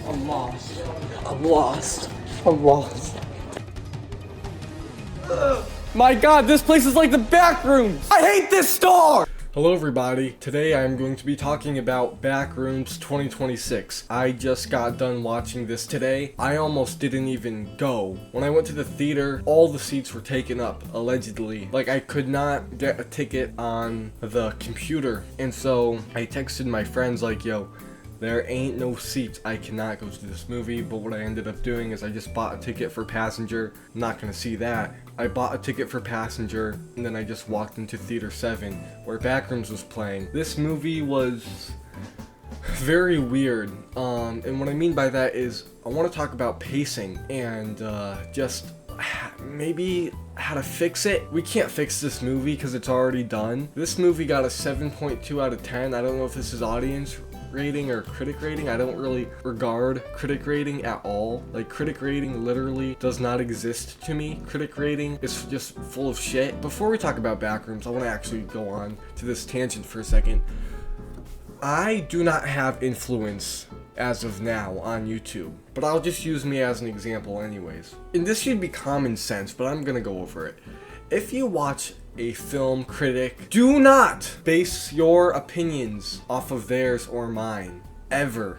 I'm lost. I'm lost. I'm lost. My god, this place is like the Backrooms! I hate this store! Hello everybody, today I'm going to be talking about Backrooms 2026. I just got done watching this today. I almost didn't even go. When I went to the theater, all the seats were taken up, allegedly. Like, I could not get a ticket on the computer. And so, I texted my friends like, yo, there ain't no seats. I cannot go to this movie. But what I ended up doing is I just bought a ticket for passenger. I'm not gonna see that. I bought a ticket for passenger, and then I just walked into Theater 7, where Backrooms was playing. This movie was very weird. And what I mean by that is, I want to talk about pacing, and just maybe how to fix it. We can't fix this movie because it's already done. This movie got a 7.2 out of 10. I don't know if this is audience rating or critic rating. I don't really regard critic rating at all. Like, critic rating literally does not exist to me. Critic rating is just full of shit. Before we talk about Backrooms, I want to actually go on to this tangent for a second. I do not have influence as of now on YouTube, but I'll just use me as an example anyways. And this should be common sense, but I'm gonna go over it. If you watch a film critic, do not base your opinions off of theirs or mine, ever.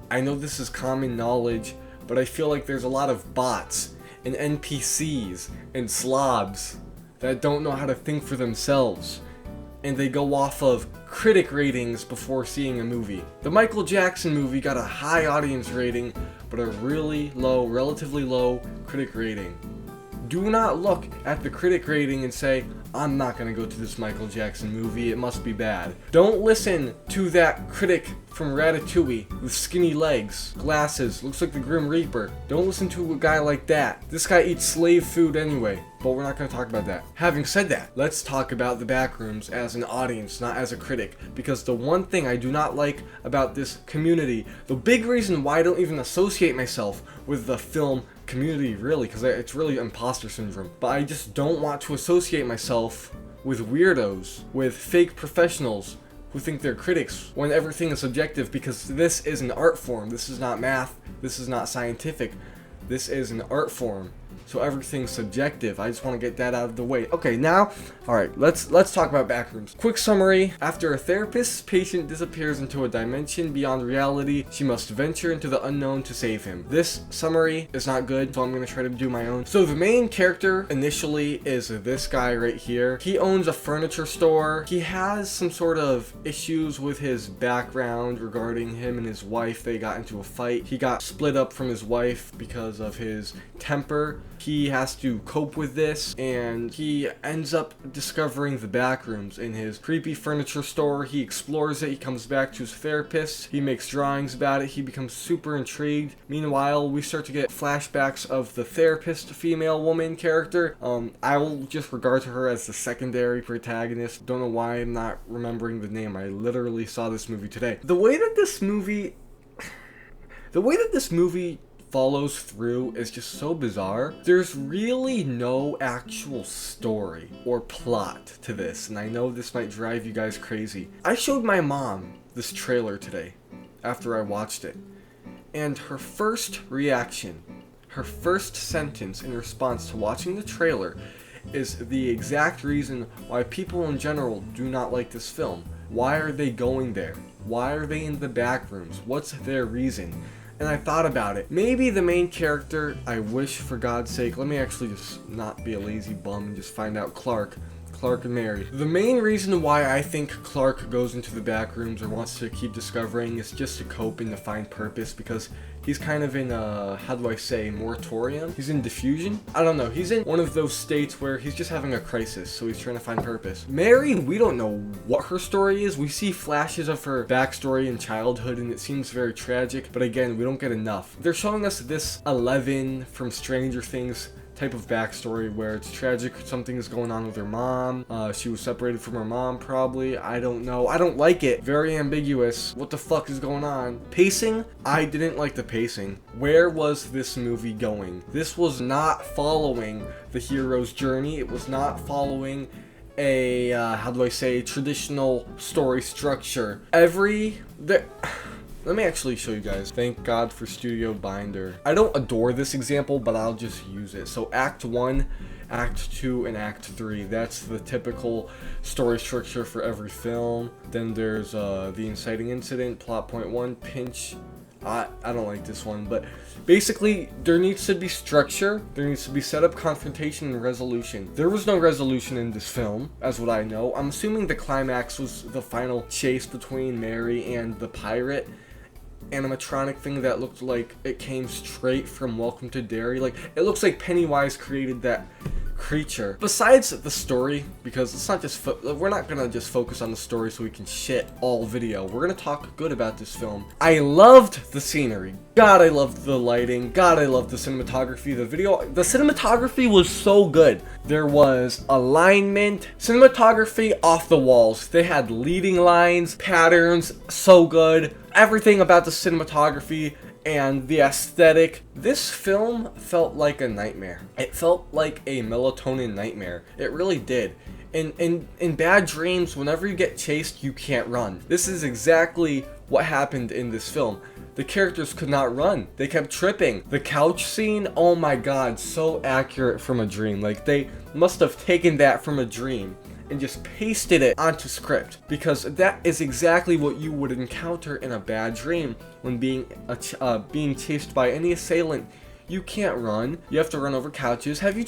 I know this is common knowledge, but I feel like there's a lot of bots and NPCs and slobs that don't know how to think for themselves, and they go off of critic ratings before seeing a movie. The Michael Jackson movie got a high audience rating, but a really low, relatively low critic rating. Do not look at the critic rating and say, I'm not gonna go to this Michael Jackson movie, it must be bad. Don't listen to that critic from Ratatouille with skinny legs, glasses, looks like the Grim Reaper. Don't listen to a guy like that. This guy eats slave food anyway, but we're not gonna talk about that. Having said that, let's talk about the Backrooms as an audience, not as a critic, because the one thing I do not like about this community, the big reason why I don't even associate myself with the film community, really, because it's really imposter syndrome, but I just don't want to associate myself with weirdos, with fake professionals who think they're critics when everything is subjective, because this is an art form. This is not math, this is not scientific, this is an art form. So everything's subjective. I just want to get that out of the way. Okay, now, alright, let's talk about Backrooms. Quick summary. After a therapist's patient disappears into a dimension beyond reality, she must venture into the unknown to save him. This summary is not good, so I'm going to try to do my own. So the main character initially is this guy right here. He owns a furniture store. He has some sort of issues with his background regarding him and his wife. They got into a fight. He got split up from his wife because of his temper. He has to cope with this, and he ends up discovering the Backrooms in his creepy furniture store. He explores it, he comes back to his therapist, he makes drawings about it, he becomes super intrigued. Meanwhile, we start to get flashbacks of the therapist female woman character. I will just regard her as the secondary protagonist. Don't know why I'm not remembering the name. I literally saw this movie today. The way that this movie follows through is just so bizarre. There's really no actual story or plot to this, and I know this might drive you guys crazy. I showed my mom this trailer today after I watched it, and her first reaction, her first sentence in response to watching the trailer is the exact reason why people in general do not like this film. Why are they going there? Why are they in the Backrooms? What's their reason? And I thought about it. Maybe the main character, I wish, for God's sake, let me actually just not be a lazy bum and just find out Clark and Mary. The main reason why I think Clark goes into the Backrooms or wants to keep discovering is just to cope and to find purpose, because he's kind of in a, how do I say, moratorium? He's in diffusion? I don't know. He's in one of those states where he's just having a crisis, so he's trying to find purpose. Mary, we don't know what her story is. We see flashes of her backstory in childhood, and it seems very tragic, but again, we don't get enough. They're showing us this 11 from Stranger Things type of backstory where it's tragic, something is going on with her mom, she was separated from her mom probably, I don't know, I don't like it, very ambiguous, what the fuck is going on? Pacing, I didn't like the pacing. Where was this movie going? This was not following the hero's journey, it was not following a, how do I say, traditional story structure. Let me actually show you guys. Thank God for Studio Binder. I don't adore this example, but I'll just use it. So Act 1, Act 2, and Act 3. That's the typical story structure for every film. Then there's the inciting incident, plot point 1, pinch. I don't like this one, but basically there needs to be structure, there needs to be setup, confrontation, and resolution. There was no resolution in this film, as what I know. I'm assuming the climax was the final chase between Mary and the pirate animatronic thing that looked like it came straight from Welcome to Derry. Like, it looks like Pennywise created that creature. Besides the story, because it's not just we're not gonna just focus on the story so we can shit all video. We're gonna talk good about this film. I loved the scenery. God, I loved the lighting. God, I loved the cinematography. The cinematography was so good. There was alignment, cinematography off the walls. They had leading lines, patterns, so good. Everything about the cinematography and the aesthetic. This film felt like a nightmare. It felt like a melatonin nightmare. It really did. In bad dreams, whenever you get chased, you can't run. This is exactly what happened in this film. The characters could not run. They kept tripping. The couch scene, oh my god, so accurate from a dream. Like, they must have taken that from a dream and just pasted it onto script, because that is exactly what you would encounter in a bad dream when being chased by any assailant. You can't run. You have to run over couches. Have you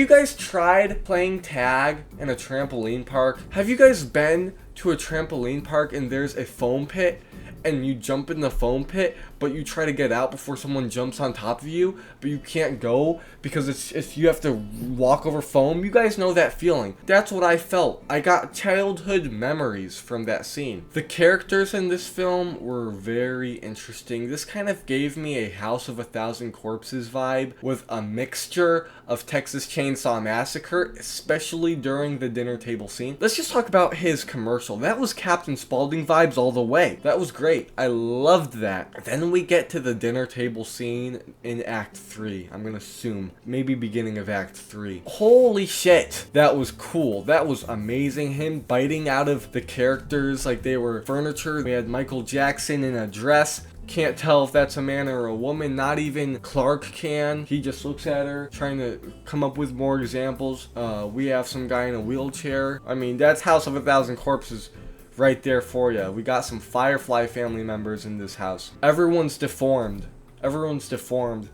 guys tried playing tag in a trampoline park? Have you guys been to a trampoline park and there's a foam pit and you jump in the foam pit, but you try to get out before someone jumps on top of you, but you can't go because you have to walk over foam? You guys know that feeling. That's what I felt. I got childhood memories from that scene. The characters in this film were very interesting. This kind of gave me a House of a Thousand Corpses vibe with a mixture of Texas Chainsaw Massacre, especially during the dinner table scene. Let's just talk about his commercial. That was Captain Spaulding vibes all the way. That was great. I loved that. Then we get to the dinner table scene in Act 3. I'm gonna assume maybe beginning of Act 3. Holy shit, that was cool. That was amazing. Him biting out of the characters like they were furniture. We had Michael Jackson in a dress. Can't tell if that's a man or a woman. Not even Clark can. He just looks at her, trying to come up with more examples. We have some guy in a wheelchair. I mean, that's House of a Thousand Corpses right there for you. We got some Firefly family members in this house. Everyone's deformed. Everyone's deformed.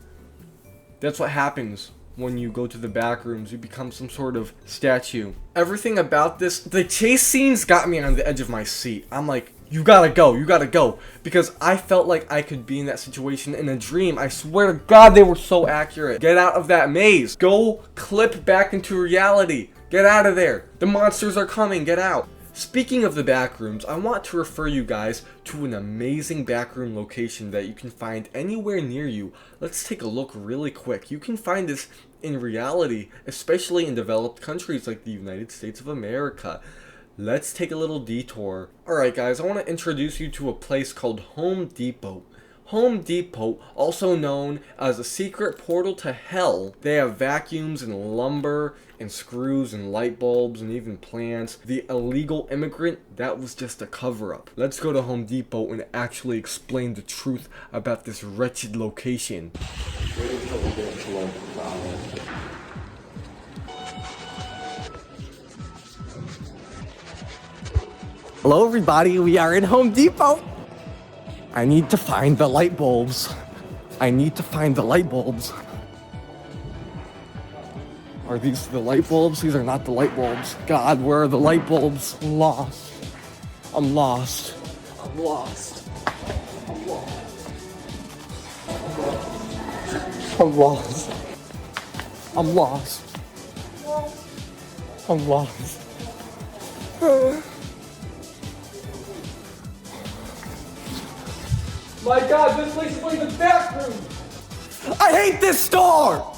That's what happens when you go to the back rooms. You become some sort of statue. Everything about this, the chase scenes got me on the edge of my seat. I'm like, you gotta go, because I felt like I could be in that situation in a dream. I swear to God, they were so accurate. Get out of that maze. Go clip back into reality. Get out of there. The monsters are coming. Get out. Speaking of the backrooms, I want to refer you guys to an amazing backroom location that you can find anywhere near you. Let's take a look really quick. You can find this in reality, especially in developed countries like the United States of America. Let's take a little detour. Alright guys, I want to introduce you to a place called Home Depot. Home Depot, also known as a secret portal to hell. They have vacuums and lumber and screws and light bulbs and even plants. The illegal immigrant, that was just a cover-up. Let's go to Home Depot and actually explain the truth about this wretched location. Wait until we get to local. Hello everybody, we are in Home Depot. I need to find the light bulbs. Are these the light bulbs? These are not the light bulbs. God, where are the light bulbs? I'm lost. I'm lost. I'm lost. I'm lost. I'm lost. I'm lost. My God, this place is like the backroom! I hate this store!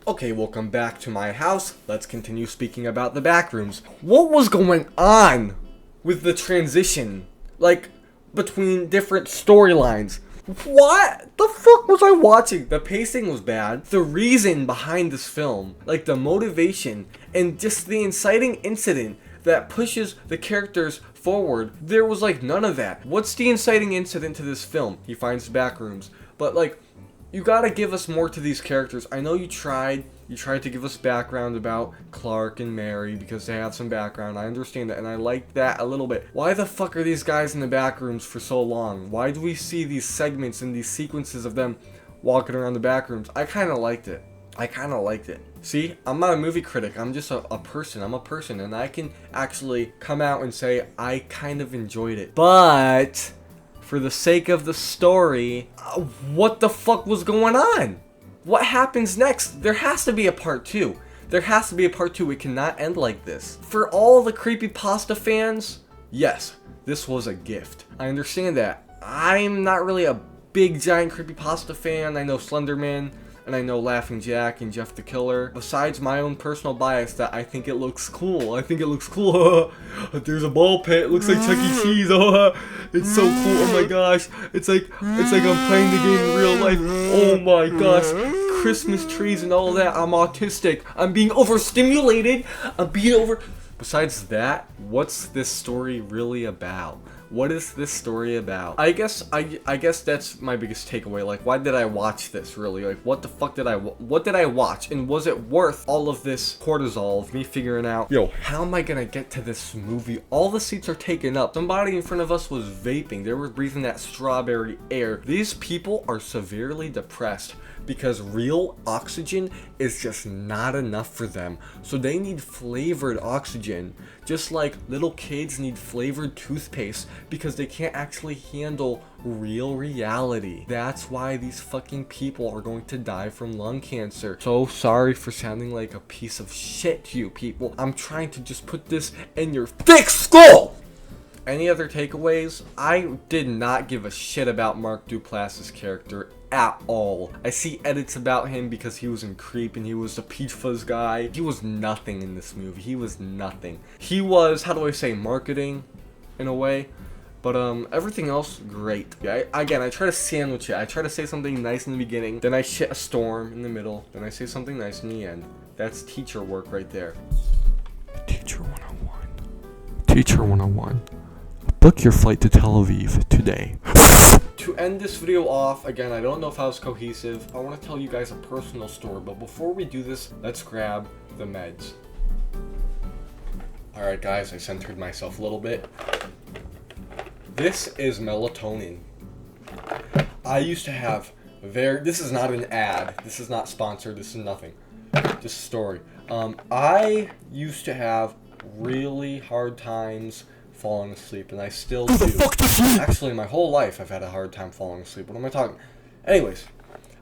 Okay, welcome back to my house. Let's continue speaking about the backrooms. What was going on with the transition? Like, between different storylines? What the fuck was I watching? The pacing was bad. The reason behind this film, like the motivation and just the inciting incident, that pushes the characters forward. There was like none of that. What's the inciting incident to this film? He finds the Backrooms. But like, you gotta give us more to these characters. I know you tried to give us background about Clark and Mary because they have some background. I understand that, and I like that a little bit. Why the fuck are these guys in the Backrooms for so long? Why do we see these segments and these sequences of them walking around the Backrooms? I kind of liked it. See, I'm not a movie critic. I'm just a person. I'm a person, and I can actually come out and say I kind of enjoyed it. But for the sake of the story, what the fuck was going on? What happens next? There has to be a part 2. There has to be a part 2. It cannot end like this. For all the creepypasta fans, yes, this was a gift. I understand that. I'm not really a big giant creepypasta fan. I know Slenderman, and I know Laughing Jack and Jeff the Killer. Besides my own personal bias that I think it looks cool. There's a ball pit. It looks like Chuck E. Cheese. It's so cool. Oh my gosh. It's like I'm playing the game in real life. Oh my gosh. Christmas trees and all that. I'm autistic. I'm being overstimulated. Besides that, what's this story really about? What is this story about? I guess that's my biggest takeaway. Like, why did I watch this, really? Like, what the fuck did I watch? And was it worth all of this cortisol of me figuring out, yo, how am I gonna get to this movie? All the seats are taken up. Somebody in front of us was vaping. They were breathing that strawberry air. These people are severely depressed because real oxygen is just not enough for them. So they need flavored oxygen. Just like little kids need flavored toothpaste because they can't actually handle real reality. That's why these fucking people are going to die from lung cancer. So sorry for sounding like a piece of shit to you people. I'm trying to just put this in your thick skull! Any other takeaways? I did not give a shit about Mark Duplass's character at all. I see edits about him because he was in Creep and he was the Peach Fuzz guy. He was nothing in this movie. He was nothing. He was, how do I say, marketing in a way. But everything else, great. Yeah, I try to sandwich it. I try to say something nice in the beginning, then I shit a storm in the middle, then I say something nice in the end. That's teacher work right there. Teacher 101. Teacher 101. Book your flight to Tel Aviv today. To end this video off, again, I don't know if I was cohesive. I want to tell you guys a personal story, but before we do this, let's grab the meds. Alright guys, I centered myself a little bit. This is melatonin. I used to have this is not an ad, this is not sponsored, this is nothing. Just a story. I used to have really hard times falling asleep, and I still do. Actually, my whole life I've had a hard time falling asleep. What am I talking? Anyways,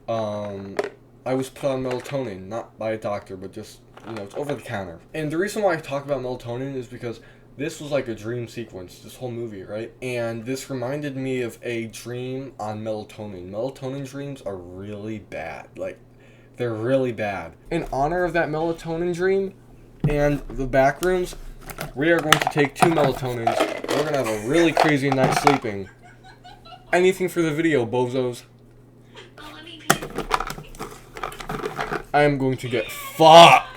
I was put on melatonin, not by a doctor, but just, you know, it's over the counter. And the reason why I talk about melatonin is because this was like a dream sequence, this whole movie, right? And this reminded me of a dream on melatonin. Melatonin dreams are really bad. Like, they're really bad. In honor of that melatonin dream and the Backrooms, we are going to take 2 melatonins. We're going to have a really crazy night sleeping. Anything for the video, bozos. I am going to get fucked.